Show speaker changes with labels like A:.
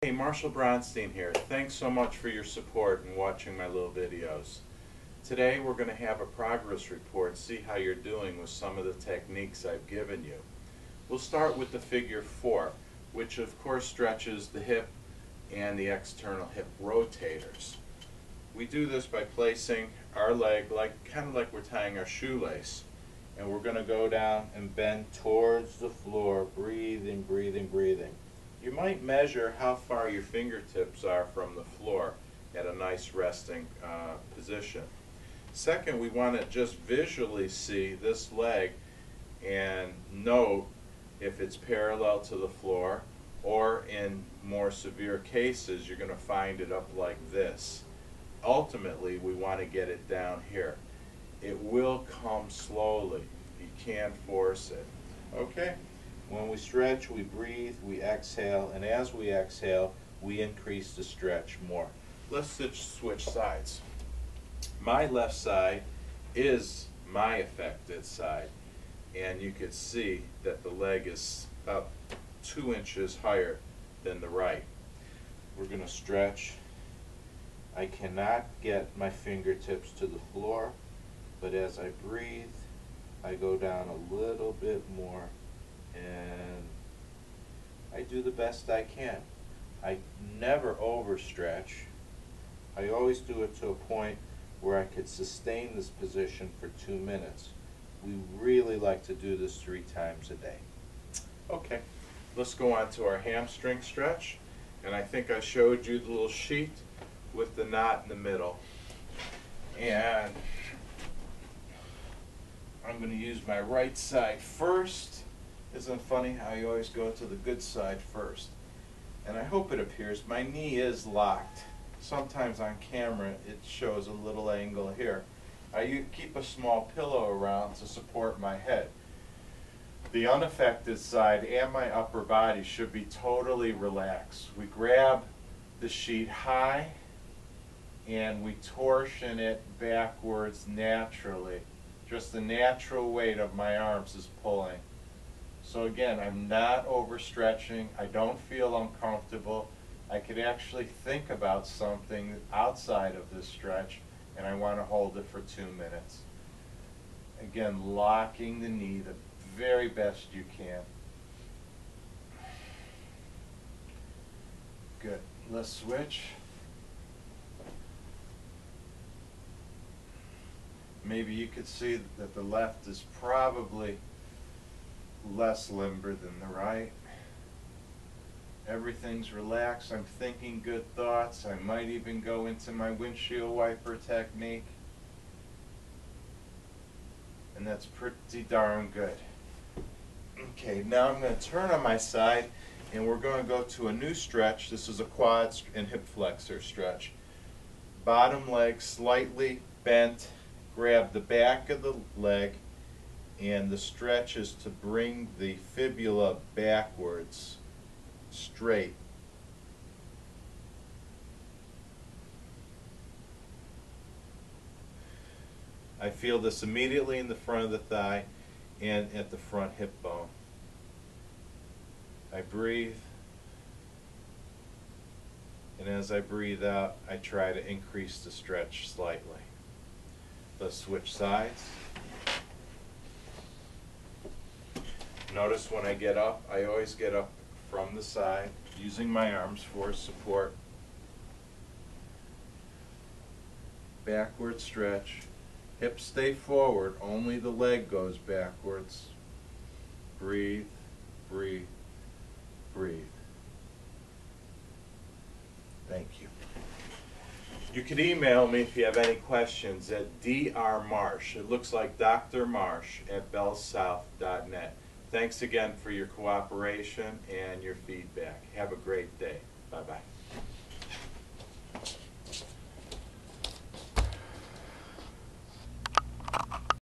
A: Hey, Marshall Bronstein here. Thanks so much for your support and watching my little videos. Today we're going to have a progress report, see how you're doing with some of the techniques I've given you. We'll start with the figure 4, which of course stretches the hip and the external hip rotators. We do this by placing our leg kind of like we're tying our shoelace, and we're going to go down and bend towards the floor, breathing, breathing, breathing. You might measure how far your fingertips are from the floor at a nice resting position. Second, we want to just visually see this leg and note if it's parallel to the floor, or in more severe cases you're going to find it up like this. Ultimately, we want to get it down here. It will come slowly. You can't force it. Okay? When we stretch, we breathe, we exhale, and as we exhale, we increase the stretch more. Let's switch sides. My left side is my affected side, and you can see that the leg is about 2 inches higher than the right. We're going to stretch. I cannot get my fingertips to the floor, but as I breathe, I go down a little bit more, and I do the best I can. I never overstretch. I always do it to a point where I could sustain this position for 2 minutes. We really like to do this 3 times a day. Okay, let's go on to our hamstring stretch. And I think I showed you the little sheet with the knot in the middle. And I'm going to use my right side first. Isn't it funny how you always go to the good side first? And I hope it appears my knee is locked. Sometimes on camera it shows a little angle here. I keep a small pillow around to support my head. The unaffected side and my upper body should be totally relaxed. We grab the sheet high and we torsion it backwards naturally. Just the natural weight of my arms is pulling. So again, I'm not overstretching. I don't feel uncomfortable. I could actually think about something outside of this stretch, and I want to hold it for 2 minutes. Again, locking the knee the very best you can. Good. Let's switch. Maybe you could see that the left is probably less limber than the right. Everything's relaxed. I'm thinking good thoughts. I might even go into my windshield wiper technique. And that's pretty darn good. Okay, now I'm going to turn on my side and we're going to go to a new stretch. This is a quad and hip flexor stretch. Bottom leg slightly bent. Grab the back of the leg, and the stretch is to bring the fibula backwards, straight. I feel this immediately in the front of the thigh and at the front hip bone. I breathe, and as I breathe out, I try to increase the stretch slightly. Let's switch sides. Notice when I get up, I always get up from the side, using my arms for support. Backward stretch. Hips stay forward, only the leg goes backwards. Breathe, breathe, breathe. Thank you. You can email me if you have any questions at drmarsh. It looks like Dr. Marsh at bellsouth.net. Thanks again for your cooperation and your feedback. Have a great day. Bye-bye.